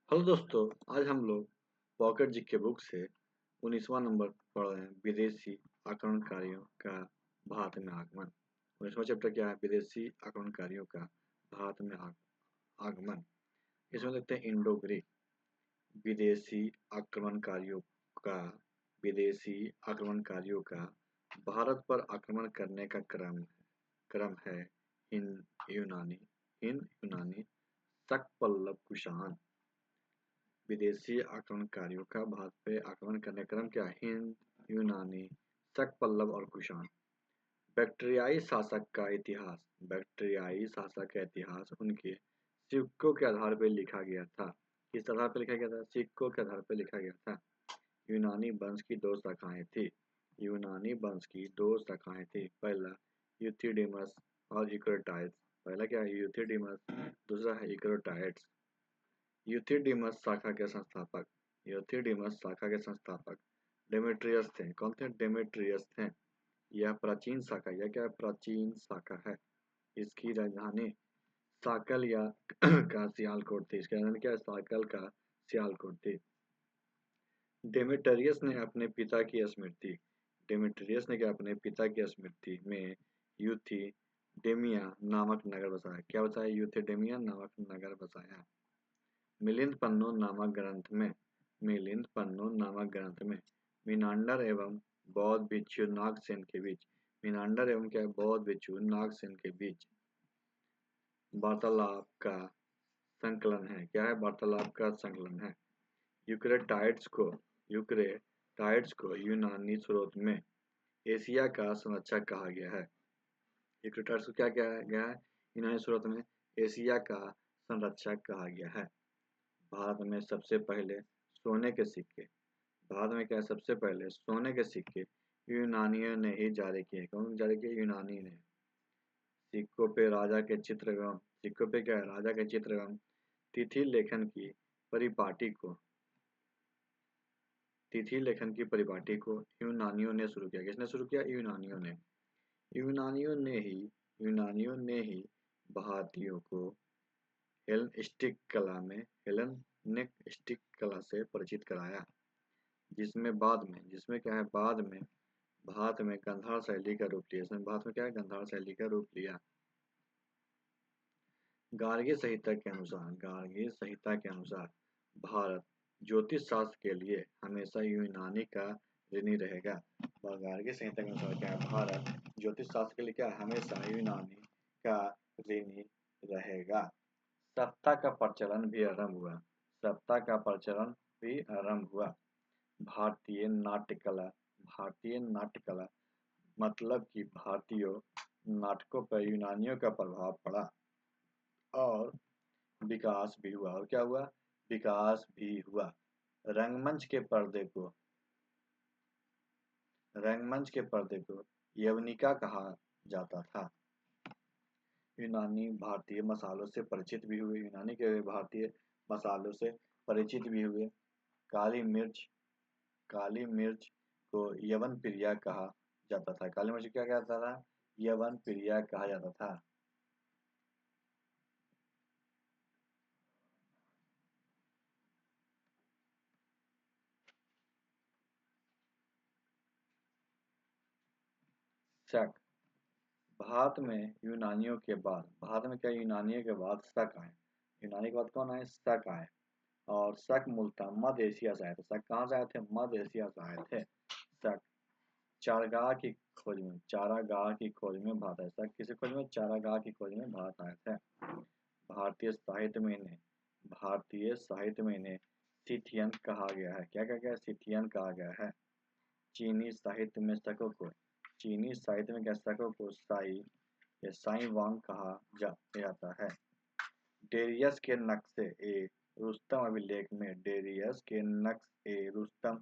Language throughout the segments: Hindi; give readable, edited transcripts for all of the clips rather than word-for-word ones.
हेलो दोस्तों, आज हम लोग पॉकेट जीके बुक से 19वां नंबर पढ़ रहे हैं। विदेशी आक्रमणकारियों का भारत में आगमन। 19वां चैप्टर क्या है? विदेशी आक्रमणकारियों का भारत में आगमन। इसमें देखते हैं इंडो ग्रीक। विदेशी आक्रमणकारियों का विदेशी आक्रमणकारियों का भारत पर आक्रमण करने का क्रम है हिंद यूनानी शक पल्लव कुषाण। विदेशी आक्रमणकारियों का भारत पे आक्रमण करने का क्रम क्या है? हिंद, यूनानी, शक पल्लव और कुषाण। बैक्ट्रियाई शासक का इतिहास। बैक्ट्रियाई शासक का इतिहास उनके सिक्कों के आधार पर लिखा गया था। किस आधार पर लिखा गया था? सिक्कों के आधार पर लिखा गया था। यूनानी वंश की दो शाखाएं थी। यूनानी वंश की दो शाखाएं थी। पहला यूथिडेमस और इक्रोटाइड्स। पहला क्या है? यूथिडेमस। दूसरा है इक्रोटाइड्स। यूथिडेमस शाखा के संस्थापक यूथिडेमस शाखा के संस्थापक डेमेट्रियस थे। कौन थे? डेमेट्रियस थे। यह प्राचीन शाखा, यह क्या प्राचीन शाखा है। इसकी राजधानी साकल या का सियालकोट थी। इसकी राजधानी क्या है? साकल का सियालकोट थी। डेमेट्रियस ने अपने पिता की स्मृति डेमेट्रियस ने क्या अपने पिता की स्मृति में यूथिडेमिया नामक नगर बसाया। क्या बसाया? यूथिडेमिया नामक नगर बसाया। मिलिंद पन्नो नामक ग्रंथ में मीनांडर एवं बौद्ध भिक्षु नागसेन के बीच मीनांडर एवं क्या बौद्ध भिक्षु नागसेन के बीच वार्तालाप का संकलन है। क्या है? वार्तालाप का संकलन है। यूक्रेटाइड्स को यूनानी स्रोत में एशिया का संरक्षक कहा गया है। यूक्रेटाइड्स को क्या कहा गया है? यूनानी स्रोत में एशिया का संरक्षक कहा गया है। भारत में सबसे पहले सोने के सिक्के भारत में क्या सबसे पहले सोने के सिक्के यूनानियों ने ही जारी किए। कौन जारी किए? यूनानी ने। सिक्कों पे राजा के चित्र एवं सिक्कों पे क्या है? राजा के चित्र एवं तिथि लेखन की परिपाटी को यूनानियों ने शुरू किया। किसने शुरू किया? यूनानियों ने। यूनानियों ने ही भारतीयों को हेलेनिक स्टिक कला से परिचित कराया, जिसमें क्या है? बाद में भारत में गांधार शैली का रूप लिया। इसमें भारत में क्या है? गांधार शैली का रूप लिया। गार्गी संहिता के अनुसार भारत ज्योतिष शास्त्र के लिए हमेशा यूनानी का ऋणी रहेगा। गार्गी संहिता के अनुसार क्या है? भारत ज्योतिष शास्त्र के लिए क्या है? हमेशा यूनानी का ऋणी रहेगा। सत्ता का प्रचलन भी आरंभ हुआ। भारतीय नाट्यकला मतलब कि भारतीय नाटकों पर यूनानियों का प्रभाव पड़ा और विकास भी हुआ। और क्या हुआ? विकास भी हुआ। रंगमंच के पर्दे को यवनिका कहा जाता था। यूनानी भारतीय मसालों से परिचित भी हुए। यूनानी के भारतीय मसालों से परिचित भी हुए। काली मिर्च को यवन प्रिया कहा जाता था। काली मिर्च क्या कहता था? यवन प्रिया कहा जाता था। शक भारत में यूनानियों के बाद शक आए। यूनानी के बाद कौन आए? शक आए। और शक मूलतः मध्य एशिया से आए थे। शक कहाँ से आए थे? मध्य एशिया से आए थे। शक चारागाह की खोज में भारत आए। शक किसी खोज में? चारागाह की खोज में भारत आए थे। भारतीय साहित्य में इन्हें सिथियन कहा गया है। क्या कहा गया है? सिथियन कहा गया है। चीनी साहित्य में क्या शकों को साई वांग कहा जाता है। डेरियस के नक्शे ए रुस्तम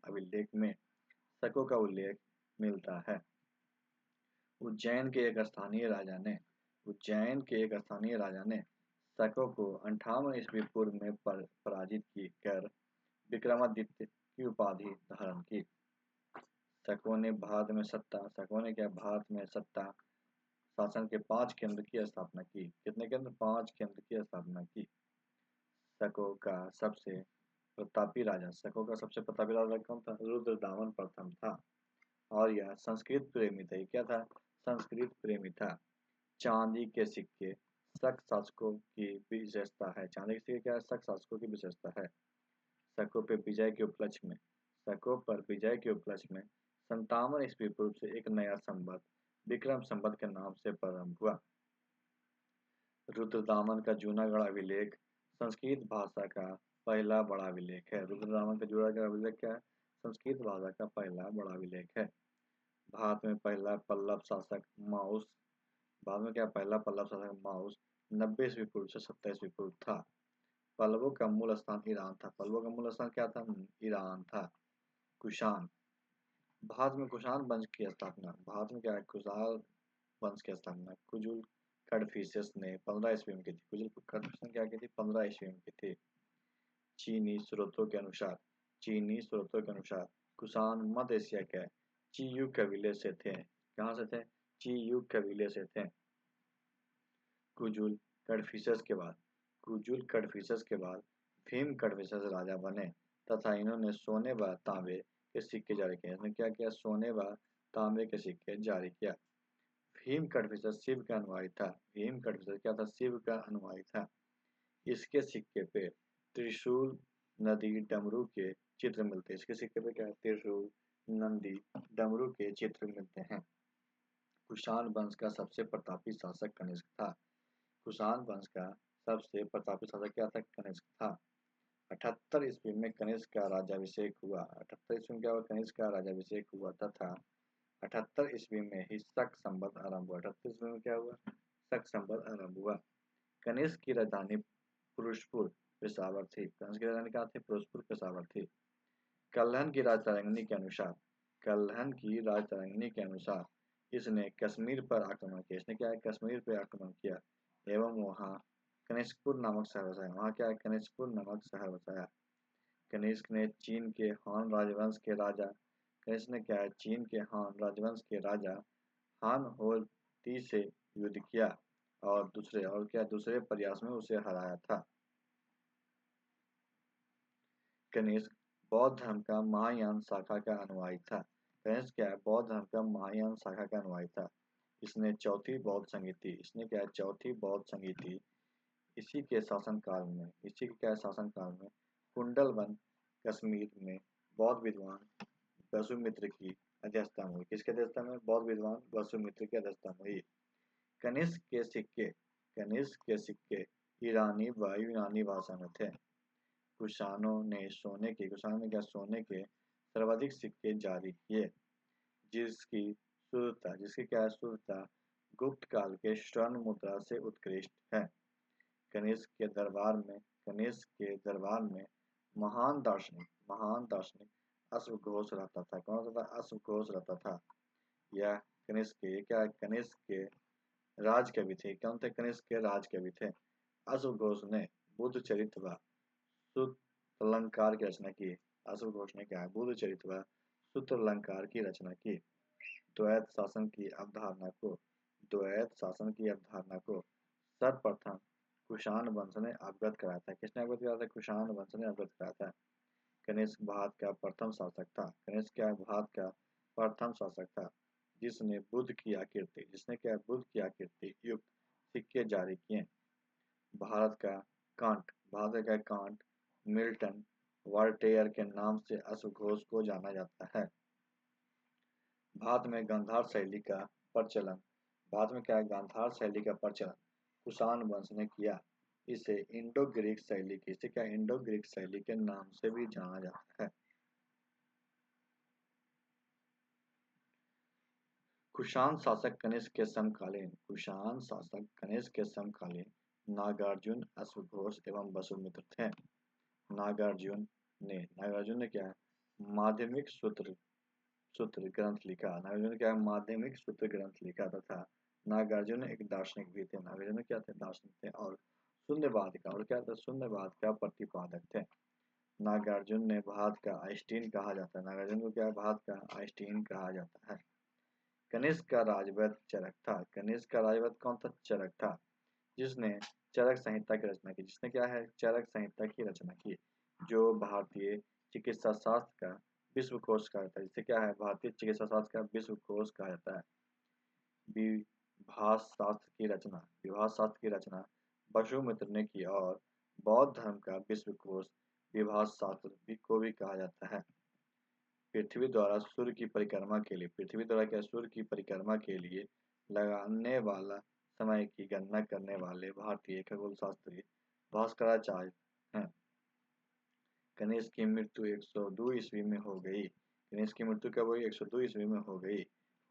अभिलेख में शकों का उल्लेख मिलता है। उज्जैन के एक स्थानीय राजा ने शकों को 58 ईस्वी पूर्व में पराजित कर विक्रमादित्य की उपाधि धारण की। शकों ने भारत में सत्ता शासन के 5 केंद्र की स्थापना की। कितने केंद्र? 5 केंद्र की स्थापना की। शकों का सबसे प्रतापी राजा कौन था? रुद्रदामन प्रथम था। और यह संस्कृत प्रेमी था। ये क्या था? संस्कृत प्रेमी था। चांदी के सिक्के शक शासकों की विशेषता है। चांदी के सिक्के क्या है? शक शासकों की विशेषता है। शकों पे विजय के उपलक्ष्य में शकों पर विजय के उपलक्ष्य में 57 ईस्वी पूर्व से एक नया संवत विक्रम संवत के नाम से प्रारंभ हुआ। रुद्रदामन का जूनागढ़ अभिलेख संस्कृत भाषा का पहला बड़ा अभिलेख है। रुद्रदामन का जूनागढ़ अभिलेख क्या है? संस्कृत भाषा का पहला बड़ा अभिलेख है। भारत में पहला पल्लव शासक माउस बाद में क्या पहला पल्लव शासक माउस 90 ईस्वी पूर्व से 27 ईस्वी पूर्व था। पल्लवों का मूल स्थान ईरान था। पल्लवों का मूल स्थान क्या था? ईरान था। कुषाण भारत में कुषाण वंश की स्थापना भारत में क्या है? कुषाण वंश की स्थापना कुजुल कड़फिसेस ने 15 ईस्वी में की थी। कुजुल कड़फिसेस ने क्या की थी? 15 ईस्वी में की थी। चीनी स्रोतों के अनुसार कुषाण मध्य एशिया के चीयू कबीले से थे। कहाँ से थे? चीयू कबीले से थे। कुजुल कड़फिसेस के बाद भीम कड़फिसेस राजा बने तथा इन्होंने सोने व तांबे के सिक्के जारी किए। इसने क्या किया? सोने व तांबे के सिक्के जारी किया। भीम कड़फिसेस शिव का अनुयायी था। भीम कड़फिसेस क्या था? शिव का अनुयायी था। इसके सिक्के पे त्रिशूल नदी डमरू के चित्र मिलते हैं। इसके सिक्के पे क्या है? त्रिशूल नंदी डमरू के चित्र मिलते हैं। कुषाण वंश का सबसे प्रतापी शासक कनिष्क था। कुषाण वंश का सबसे प्रतापी शासक क्या था? कनिष्क था। 78 ईस्वी में कनिष्क का राज्याभिषेक हुआ। 78 ईस्वी में क्या हुआ? कनिष्क का राज्याभिषेक हुआ तथा 78 ईस्वी में ही शक संवत आरंभ हुआ। 78 ईस्वी में क्या हुआ? शक संवत आरंभ हुआ। कनिष्क की राजधानी पुरुषपुर पेशावर थी। कनिष्क की राजधानी कहाँ थी? पुरुषपुर पेशावर थी। कल्हन की राजतरंगिणी के अनुसार इसने कश्मीर पर आक्रमण किया। इसने क्या है? कश्मीर पर आक्रमण किया एवं वहाँ कनिष्कपुर नामक शहर बसाया। वहाँ क्या है? कनिष्कपुर नामक शहर बसाया। कनिष्क ने चीन के हान राजवंश के राजा कनिष्क ने क्या है? चीन के हान राजवंश के राजा हान हो ती से युद्ध किया और दूसरे प्रयास में उसे हराया था। कनिष्क बौद्ध धर्म का महायान शाखा का अनुयायी था। कनिष्क क्या है? बौद्ध धर्म का महायान शाखा का अनुयायी था। इसने चौथी बौद्ध संगीति इसी के क्या शासनकाल में कुंडलवन कश्मीर में बौद्ध विद्वान वसुमित्र की अध्यक्षता में हुई। किसके अध्यक्षता में? बौद्ध विद्वान वसुमित्र की अध्यक्षता में हुई। कनिष्क के सिक्के ईरानी व यूनानी भाषा में थे। कुषाणों ने सोने के सर्वाधिक सिक्के जारी किए जिसकी क्या है? शुद्धता गुप्त काल के स्वर्ण मुद्रा से उत्कृष्ट है। कनिष्क के दरबार में महान दार्शनिक अश्वघोष रहता था। कौन सा था? अश्वघोष रहता था। यह कनिष्क के राजकवि थे। कौन थे? कनिष्क के राजकवि थे। अश्वघोष ने बुद्ध चरित्र व सूत्र अलंकार की रचना की। अश्वघोष ने क्या है? बुद्ध चरित्र व सूत्र अलंकार की रचना की। द्वैत शासन की अवधारणा को सर्वप्रथम कुषाण वंश ने अवगत कराया था। किसने अवगत कराया था? कुषाण वंश ने अवगत कराया था। कनिष्क भारत का प्रथम शासक था। कनिष्क क्या है? भारत का प्रथम शासक था जिसने बुद्ध की आकृति युक्त सिक्के जारी किए। भारत का कांट मिल्टन वॉल्टेयर के नाम से अश्वघोष को जाना जाता है। भारत में गांधार शैली का प्रचलन कुषाण वंश ने किया। इसे इंडो ग्रीक शैली के नाम से भी जाना जाता है। कुषाण शासक कनिष्क के समकालीन नागार्जुन अश्वघोष एवं वसुमित्र थे। नागार्जुन ने क्या है? माध्यमिक सूत्र माध्यमिक सूत्र ग्रंथ लिखा तथा नागार्जुन एक दार्शनिक भी थे। नागार्जुन क्या थे? दार्शनिक थे और शून्यवाद का प्रतिपादक थे। नागार्जुन ने भारत का आइंस्टीन कहा जाता है। नागार्जुन को क्या है? भारत का आइंस्टीन कहा जाता है। कनिष्क का राजवंश चरक था। कौन था? चरक था। जिसने चरक संहिता की रचना की। जिसने क्या है, चरक संहिता की रचना की, जो भारतीय चिकित्सा शास्त्र का विश्व कोश कहा जाता है। जिसे क्या है, भारतीय चिकित्सा शास्त्र का विश्व कोश कहा जाता है। विभाष शास्त्र की रचना, विभाष शास्त्र की रचना वसुमित्र ने की और बौद्ध धर्म का विश्व कोश विभाष शास्त्र को भी कहा जाता है। पृथ्वी द्वारा सूर्य की परिक्रमा के लिए, पृथ्वी द्वारा क्या, सूर्य की परिक्रमा के लिए लगाने वाला समय की गणना करने वाले भारतीय खगोल शास्त्री भास्कराचार्य हैं। गणेश की मृत्यु 102 ईस्वी में हो गई। गणेश की मृत्यु कब हुई, 102 ईस्वी में हो गई।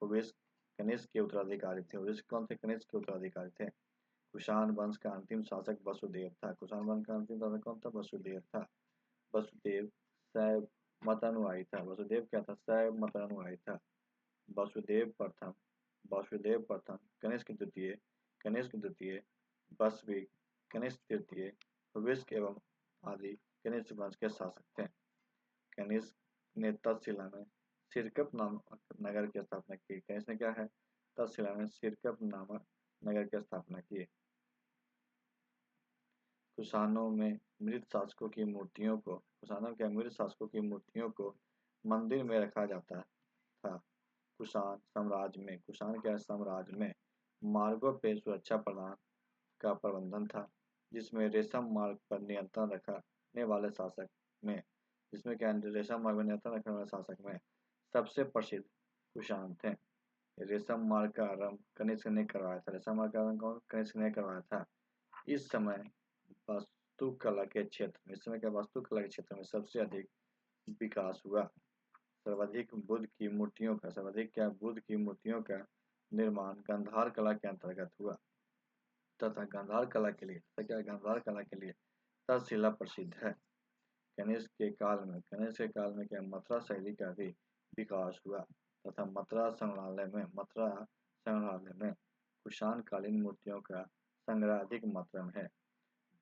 हुबेश गणेश के उत्तराधिकारी थे। हुबेश कौन थे, गणेश के उत्तराधिकारी थे। कुषाण वंश का अंतिम शासक वसुदेव था। कुषाण वंश का अंतिम शासक कौन था, वसुदेव था। वसुदेव शैव मतानुयायी था। वसुदेव क्या था, शैव मतानुयायी था। वसुदेव प्रथम, वसुदेव प्रथम, गणेश के द्वितीय, गणेश के द्वितीय, वसविक, गणेश तृतीय, हुविस्क एवं आदि गणेश वंश के शासक थे। गणेश ने तक्षशिला में सिरकप नामक नगर की स्थापना की। गणेश ने क्या है, तक्षशिला में सिरकप नामक नगर की स्थापना की। कुषाणों में मृत शासकों की मूर्तियों को, कुषाणों के मृत शासकों की मूर्तियों को मंदिर में रखा जाता था। कुषाण साम्राज्य में, कुषाण के साम्राज्य में मार्गों पर सुरक्षा प्रदान का प्रबंधन था, जिसमें रेशम मार्ग पर नियंत्रण रखने वाले शासक में, जिसमें क्या, रेशम मार्ग पर नियंत्रण रखने वाले शासक में सबसे प्रसिद्ध कुषाण थे। रेशम मार्ग का आरंभ कनिष्क ने करवाया था। रेशम मार्ग का आरंभ कौन, कनिष्क ने करवाया था। इस समय वास्तुकला के क्षेत्र में, इस समय क्या, वास्तुकला के क्षेत्र में सबसे अधिक विकास हुआ। सर्वाधिक बुद्ध की मूर्तियों का, सर्वाधिक क्या, बुद्ध की मूर्तियों का निर्माण गांधार कला के अंतर्गत हुआ तथा गांधार कला के लिए, तथा क्या, गांधार कला के लिए तक्षशिला प्रसिद्ध है। गणेश के काल में, गणेश के काल में क्या, मथुरा शैली का भी विकास हुआ तथा मथुरा संग्रहालय में कुषाण कालीन मूर्तियों का संग्रह अधिक मात्रा में है।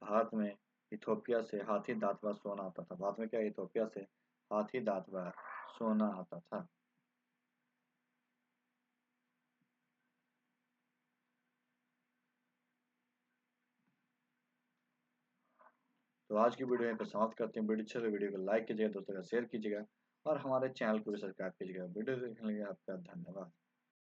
भारत में इथोपिया से हाथी दांत व सोना आता था। भारत में क्या, इथोपिया से हाथी दांत व सोना आता था। तो आज की वीडियो यहीं पर समाप्त करते हैं। वीडियो अच्छे तो वीडियो को लाइक कीजिएगा, दोस्तों का शेयर कीजिएगा और हमारे चैनल को भी सब्सक्राइब कीजिएगा। वीडियो देखने के लिए आपका धन्यवाद।